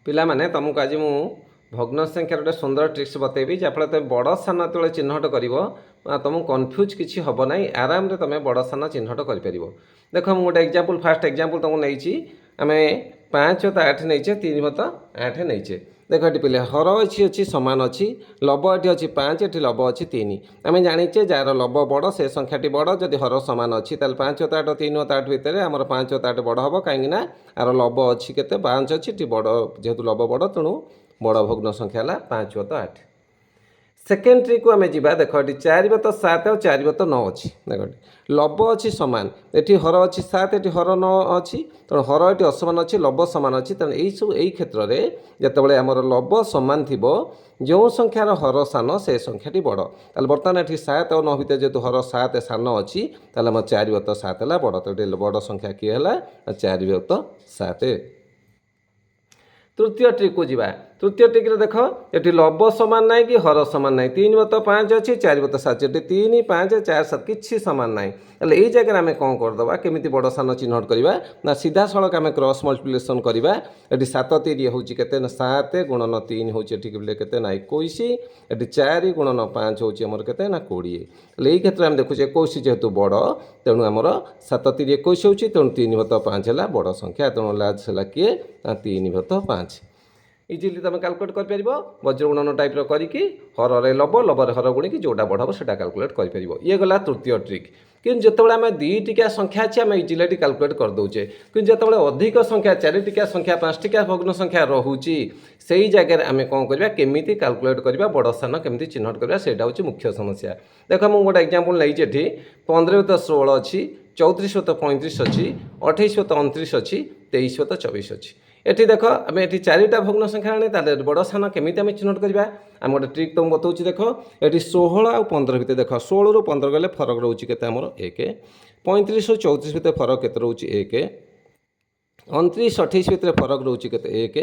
ପିଲାମାନେ ତୁମକୁ ଆଜି ମୁଁ ଭଗ୍ନ ସଂଖ୍ୟାର ଗୋଟେ ସୁନ୍ଦର ଟ୍ରିକ୍ସ ବତେଇବି ଯାହାଫଳରେ ତୁମେ ବଡ଼ ସାନ ଯେତେବେଳେ ଚିହ୍ନଟ କରିବ ତୁମକୁ କନଫ୍ୟୁଜ୍ କିଛି ହେବ ନାହିଁ ଆରାମରେ ତୁମେ ବଡ଼ ସାନ ଚିହ୍ନଟ କରିପାରିବ। ଦେଖ ମୁଁ ଗୋଟେ ଏକ୍ଜାମ୍ପଲ୍ ଫାଷ୍ଟ ଏକ୍ଜାମ୍ପଲ୍ ତୁମକୁ ନେଇଛି ଆମେ 5+8 ନେଇଛେ 3+8 ନେଇଛେ। ଦେଖ ଏଠି ପିଲେ ହର ଅଛି ସମାନ ଅଛି ଲବ ଏଠି ଅଛି 5 ଏଠି ଲବ ଅଛି 3 ଆମେ ଜାଣିଛେ ଯାହାର ଲବ ବଡ଼ ସେ ସଂଖ୍ୟାଟି ବଡ଼ ଯଦି ହର ସମାନ ଅଛି ତାହେଲେ 5+8 3+8 ଭିତରେ ଆମର 5+8 ବଡ଼ ହେବ କାହିଁକିନା ଆର ଲବ ଅଛି କେତେ 5 ଅଛି ଏଠି ବଡ଼ ଯେହେତୁ ଲବ ବଡ଼ ତେଣୁ ବଡ଼ ଭଗ୍ନ ସଂଖ୍ୟା ହେଲା 5+8। सेकेंड ट्रिक को आम जा देख ये 4+7 और 4+9 अच्छी देख लब अच्छी सामान ये हर अच्छी 7 ये हर 9 अच्छी तेणु हर ये असमान अच्छी लब सामान अच्छी तेणु यही सब यही क्षेत्र में जितेबाला आम लब सामान थी जो संख्यार हर सान से संख्याटी बड़ ताल बर्तमान ये 7 और 9 भितर जेहतु हर 7 सान अच्छी ताल आम 4+7 है बड़ तो ये बड़ संख्या किए है 4+7। तृतीय ट्रिक को जीवा तृतीय ट्रिक देख ये लब सामान ना कि हर सामान ना 3+5 अच्छी 4+7 ये 3 5 4 7 कि सामान ना हेल्ले यही जगह आम कौन करदे केमी बड़ सान चिन्हट करवा ना सीधा सड़क आम क्रॉस मल्टिप्लिकेशन करवा ये 7 3 हूँ के 7 गुणन 3 हूँ के 21 ये 4 गुणन 5 हूँ आमर के 20 यही क्षेत्र में देखुचे 21 जेहेतु बड़ तेणु आमर 7 3 21 हूँ तेणु 3+5 है बड़ संख्या तेणु लास्ट है किए 3+5 इजिली तुम कैलकुलेट कर वज्र गुणन टाइप करके हर लब लबर हर गुणी जोटा बढ़ से कैलकुलेट कर ये गला तृतीय ट्रिक कि जितेबाला आम 2 टिकिया संख्या अच्छी आम इजिली कैलकुलेट कर दौचे कि जितेबाला अधिक संख्या 4 टिकिया संख्या 5 टिकिया भग्न संख्या रोचे से ही जगह आम कौन करवा केमी कैलकुलेट करवा बड़ स्थान केमी चिन्हट करवा से मुख्य समस्या। देख मुझे गोटे एग्जाम्पल नहीं 15+16 अच्छी 34+35 अच्छी 28+29 अच्छी 23+24 अच्छी एटी देख आम ये 4टा भग्न संख्या आने बड़ सान केमी आम चिन्हट करवा आम गोटे ट्रिक तुम बताऊँ देख ये 16 और 15 भितर देख 16 ରୁ 15 गले फरक रोचे के 1 35 ରୁ 34 भितर फरक के रोचे 1 29 28 भितर फरक रोचे के 1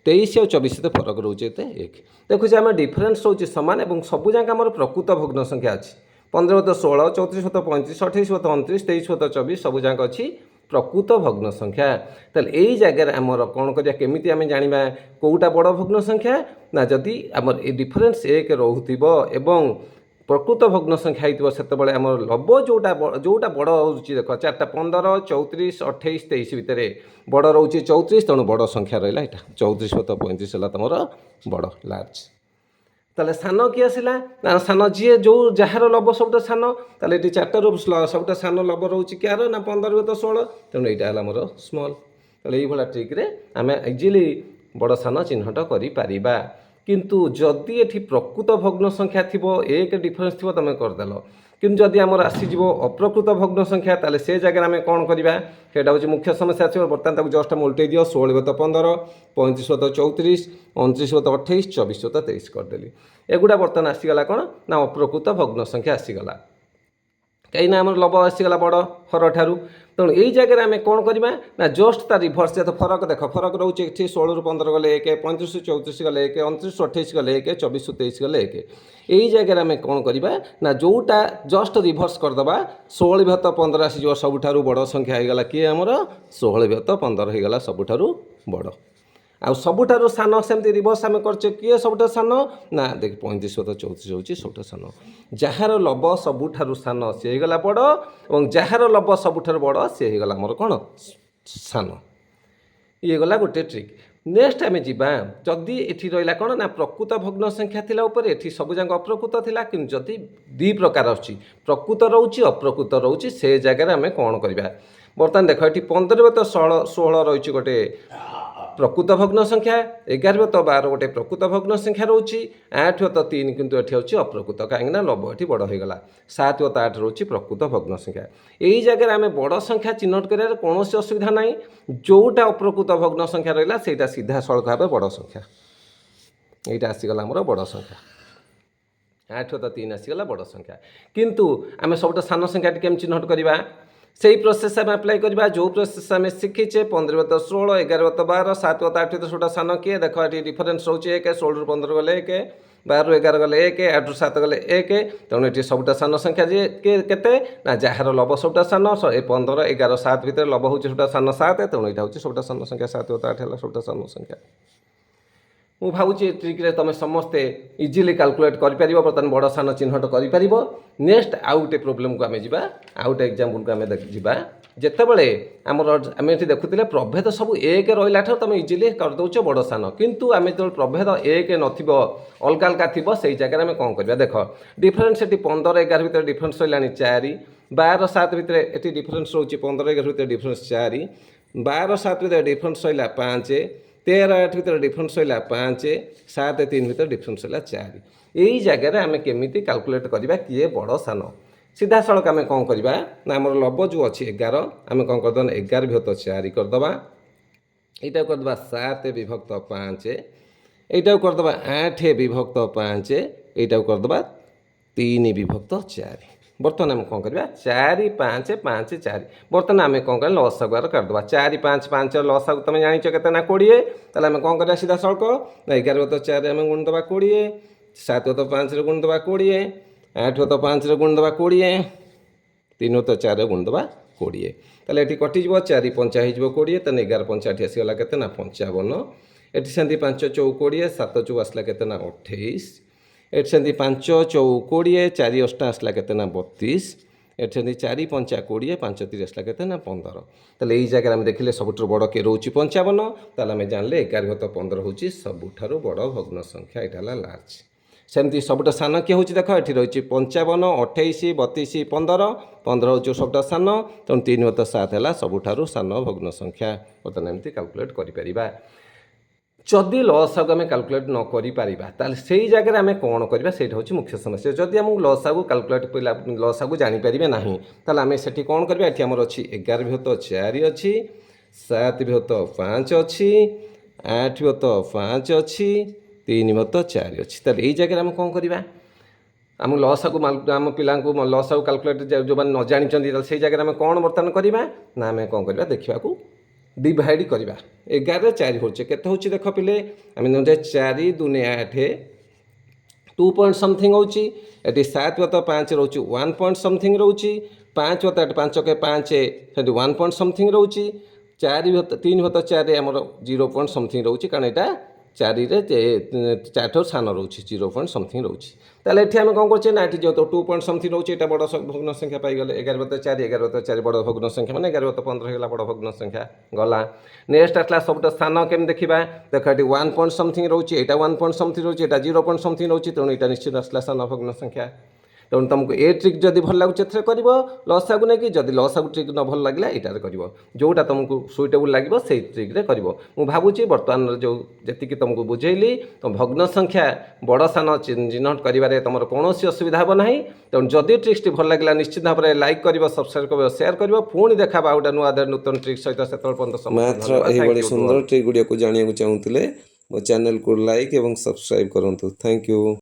23 और 24 भितर फरक रोचे 1 देखुचे आम डिफरेन्स रोचे सामान और सबू जाक आम प्रकृत भग्न संख्या अच्छी 15+16 34+35 28+29 23+24 सबू जाक अच्छी प्रकृत भग्न संख्या ताले यही जगह आमर कौन करिया केमिति आमे जानिबा कोउटा बड़ भग्न संख्या ना जदि आमर ए डिफरेन्स 1 रहउथिबो एवं प्रकृत भग्न संख्या होइतिबो सेतेबेले आमर लब जोटा बड़ होउची देख 4टा 15 34 28 23 भितर बड़ रहउची 34 तेणु बड़ संख्या रहिला एटा 34+35 हला तमर बड़ लार्ज ताले सान किए आसला ना सान जी जो जार लब सब सान ताले ये 4टारू सब सान लब रोचे क्यार ना 15+16 तेणु यहाँ मोर स्मॉल ताले यही भाया ट्रिक्रे आम इजिली बड़ सान चिन्हट करिपरिबा किंतु जदि ये प्रकृत भग्न संख्या थी 1 डिफरेन्स थी तुम करदेल किंतु जदि आमर आसीज अप्रकृत भग्न संख्या ताले से जगह आम कौन करवा सेटा हूँ मुख्य समस्या आस बर्तमान जस्ट आम उल्टे दियो 16+15 35+34 29+28 24+23 करदेली एगुड़ा बर्तमान आसीगला कौन ना अप्रकृत भग्न संख्या आसीगला कहीं आम लब आसीगला बड़ हर ठारू तेणु यही जगह आम कौन करवा ना जस्ट ता रिभर्स जो फरक देख फरक रोचे 16 ରୁ 15 गले 1 35 ରୁ 34 गले 1 29 ରୁ 28 गले 1 24+23 गले 1 यही जगह आम कौन करवा ना जोटा जस्ट रिभर्स करदे 16+15 आसीज सबुठारू बड़ संख्या होगा किए आमर 16+15 होगा सबुठारू बड़ आ सबुठारू सान सेमती रिभर्स आम करचे किए सबुठा सान ना देख 35+34 हूँ सबुठा सान जार लब सबुठारू सान सी होगा बड़ और जार लब सबुठारू बड़ सी होगा आमर कौन सान ये गला गोटे ट्रिक। नेक्स्ट आम जा जदि ये रहा कौन ना प्रकृत भग्न संख्या थिला ऊपर ये सब जाक अप्रकृत थिला कि जदि 2 प्रकार आछि प्रकृत रोचे अप्रकृत रोचे से जगह आम कौन करवा बर्तमान देख ये 15+16 रही गोटे प्रकृत भग्न संख्या 11+12 गोटे प्रकृत भग्न संख्या रोचे 8+3 किंतु ये हूँ अप्रकृत कहीं लब ये बड़ होगा 7+8 रोचे प्रकृत भग्न संख्या यही जगह आम बड़ संख्या चिन्हट कर कौन असुविधा ना जोटा अप्रकृत भग्न संख्या रहा से सीधा सड़क भाव बड़ संख्या यहाँ आसीगला आमर बड़ संख्या 8+3 आसीगला बड़ संख्या किंतु आम सब सान संख्या केम चिन्हट करवा से प्रोसेस आम अप्लाई करवा जो प्रोसेस आम शिखीचे 15+16 11+12 7+8 सबटा सान किए देख ये डिफरेन्स रोचे 1 16 ରୁ 15 गले 1 12 ରୁ 11 गले 1 8 ରୁ 7 गले 1 तेणु ये सबटा सान संख्या जे केते ना जार लब सबटा सान 15 11 7 भितर लब हूँ सबटा सान 7 तेणु यहाँ हूँ सबटा सान संख्या 7+8 है सबटा सान संख्या ମୁଁ ଭାବୁଛି ଏ ଟ୍ରିକ୍ରେ ତୁମେ ସମସ୍ତେ ଇଜିଲି କାଲକୁଲେଟ୍ କରିପାରିବ। ବର୍ତ୍ତମାନ ବଡ଼ ସାନ ଚିହ୍ନଟ କରିପାରିବ। ନେକ୍ସଟ ଆଉ ଗୋଟେ ପ୍ରୋବ୍ଲେମକୁ ଆମେ ଯିବା, ଆଉ ଗୋଟେ ଏକ୍ଜାମ୍ପଲକୁ ଆମେ ଯିବା। ଯେତେବେଳେ ଆମେ ଏଠି ଦେଖୁଥିଲେ ପ୍ରଭେଦ ସବୁ 1 ରହିଲା ଠାରୁ ତୁମେ ଇଜିଲି କରିଦେଉଛ ବଡ଼ ସାନ, କିନ୍ତୁ ଆମେ ଯେତେବେଳେ ପ୍ରଭେଦ 1 ନଥିବ ଅଲଗା ଅଲଗା ଥିବ ସେଇ ଜାଗାରେ ଆମେ କ'ଣ କରିବା? ଦେଖ ଡିଫରେନ୍ସ ଏଠି 15 11 ଭିତରେ ଡିଫରେନ୍ସ ରହିଲାଣି 4, 12 7 ଭିତରେ ଏଠି ଡିଫରେନ୍ସ ରହୁଛି 15 11 ଭିତରେ ଡିଫରେନ୍ସ 4, 12 7 ଭିତରେ ଡିଫରେନ୍ସ ରହିଲା 5, 13 8 ଭିତରେ ଡିଫରେନ୍ସ ରହିଲା 5, 7 3 ଭିତରେ ଡିଫରେନ୍ସ ରହିଲା 4। ଏଇ ଜାଗାରେ ଆମେ କେମିତି କାଲକୁଲେଟ୍ କରିବା କିଏ ବଡ଼ ସାନ? ସିଧାସଳଖ ଆମେ କ'ଣ କରିବା ନା ଆମର ଲବ ଯେଉଁ ଅଛି 11, ଆମେ କ'ଣ କରିଦେବା 11 ବିଭକ୍ତ 4 କରିଦେବା। ଏଇଟାକୁ କରିଦେବା 7 ବିଭକ୍ତ 5, এইটাও করদেবা 8 বিভক্ত 5, এইটাও করদেবা 3 বিভক্ত 4। বর্তমানে আমি কম করা 4 5 5 4। বর্তমানে আমি কম করা লসাগু আর কাটদেবা 4 5 5 লসাগু তুমি জানিছ কেতে না 20। তাহলে আমি কম করা সিধা সড়ক 11 তো 4 আমি গুণ দেবা 20, 7 তো 5 রে গুণ দেবা 20, 8 তো 5 রে গুণ দেবা 20, 3 তো 4 রে গুণ দেবা 20। তাহলে এটি কটিଯିବ 4 5 ହେଇଯିବ 20, তাহলে 11 5 ଏଠି ଆସିଗଲା କେତେ ନା 55। ଏଠି ସେମିତି 5 4 20, 7 4 ଆସିଲା କେତେ ନା 28। ଏଠି ସେମିତି 5 4 20, 4 8 ଆସିଲା କେତେ ନା 32। ଏଠି ସେମିତି 4 5 20, 5 3 ଆସିଲା କେତେ ନା 15। ତାହେଲେ ଏଇ ଜାଗାରେ ଆମେ ଦେଖିଲେ ସବୁଠାରୁ ବଡ଼ କିଏ ରହୁଛି 55। ତାହେଲେ ଆମେ ଜାଣିଲେ 11/15 ହେଉଛି ସବୁଠାରୁ ବଡ଼ ଭଗ୍ନ ସଂଖ୍ୟା, ଏଇଟା ହେଲା ଲାର୍ଜ। ସେମିତି ସବୁଠୁ ସାନ କିଏ ହେଉଛି ଦେଖ ଏଠି ରହିଛି 55, 28 32 15, 15 ହେଉଛି ସବୁଠୁ ସାନ। ତେଣୁ 3/7 ହେଲା ସବୁଠାରୁ ସାନ ଭଗ୍ନ ସଂଖ୍ୟା। ବର୍ତ୍ତମାନ ଏମିତି କାଲକୁଲେଟ୍ କରିପାରିବା। ଯଦି ଲସାଗୁ ଆମେ କାଲକୁଲେଟ୍ ନ କରିପାରିବା ତାହେଲେ ସେଇ ଜାଗାରେ ଆମେ କ'ଣ କରିବା ସେଇଟା ହେଉଛି ମୁଖ୍ୟ ସମସ୍ୟା। ଯଦି ଆମକୁ ଲସାଗୁ କାଲକୁଲେଟ୍ ଲସାଗୁ ଜାଣିପାରିବେ ନାହିଁ ତାହେଲେ ଆମେ ସେଠି କ'ଣ କରିବା? ଏଠି ଆମର ଅଛି 11/4 ଅଛି, 7/5 ଅଛି, 8/5 ଅଛି, 3/4 ଅଛି। ତାହେଲେ ଏଇ ଜାଗାରେ ଆମେ କ'ଣ କରିବା? ଆମ ଲସାଗୁ ଆମ ପିଲାଙ୍କୁ ଲସାଗୁ କାଲକୁଲେଟ୍ ଯେଉଁମାନେ ନ ଜାଣିଛନ୍ତି ତାହେଲେ ସେଇ ଜାଗାରେ ଆମେ କ'ଣ ବର୍ତ୍ତମାନ କରିବା ନା ଆମେ କ'ଣ କରିବା ଦେଖିବାକୁ डिवाइड करवा। 11 4 होचे केते होची देख पिले आम 4 2 8 2 पॉइंट समथिंग होची। एटी 7/5 रोची 1 पॉइंट समथिंग रोची, 5/8 5 के 5 सेठी 1 पॉइंट समथिंग रोची, 3/4 आमर 0 पॉइंट समथिंग रोची कारण एटा 4 रे 4 सान रोची 0 पॉइंट समथिंग रोची। ताले एठी आम कोन करछे ना एठी जो 2 पॉइंट समथिंग रोची एटा बड़ भग्न संख्या पाई गले 11/4 11/4 बड़ भग्न संख्या माने 11/15 हेला बड़ भग्न संख्या गला। नेक्स्ट आसला सबटा स्थान केम देखिबा देख एठी 1 पॉइंट समथिंग रोची, एटा 1 पॉइंट समथिंग रोची, एटा 0 पॉइंट समथिंग रोची, तेणु एटा निश्चित आसला स्थान भग्न संख्या। तेणु तुमको ए ट्रिक जदि भल लगुच एथरे करिवो लसागु नै कि जदि लसागु ट्रिक न भल लागला एटार करिवो जोटा तुमको सुइटेबल लागिवो सेही ट्रिक रे करिवो। मु भाबुची वर्तमान जो जतिकि तुमको बुझेइली तो भग्न संख्या बड़ सान चिन्हट करिवारे तमर कोनोसी असुविधा हबो नाही। तेणु जदि ट्रिक्सटी भल लागला निश्चित भाव में लाइक करिवो, सब्सक्राइब करिवो, शेयर करिवो। पुणी देखा बाउटा नुआ नूतन ट्रिक सहित सेतल पर्यंत मैथ्र एही बड़ी सुंदर ट्रिक गुड़िया को जानिया चाहूले मो चैनल को लाइक एवं सब्सक्राइब करंतु। Thank you.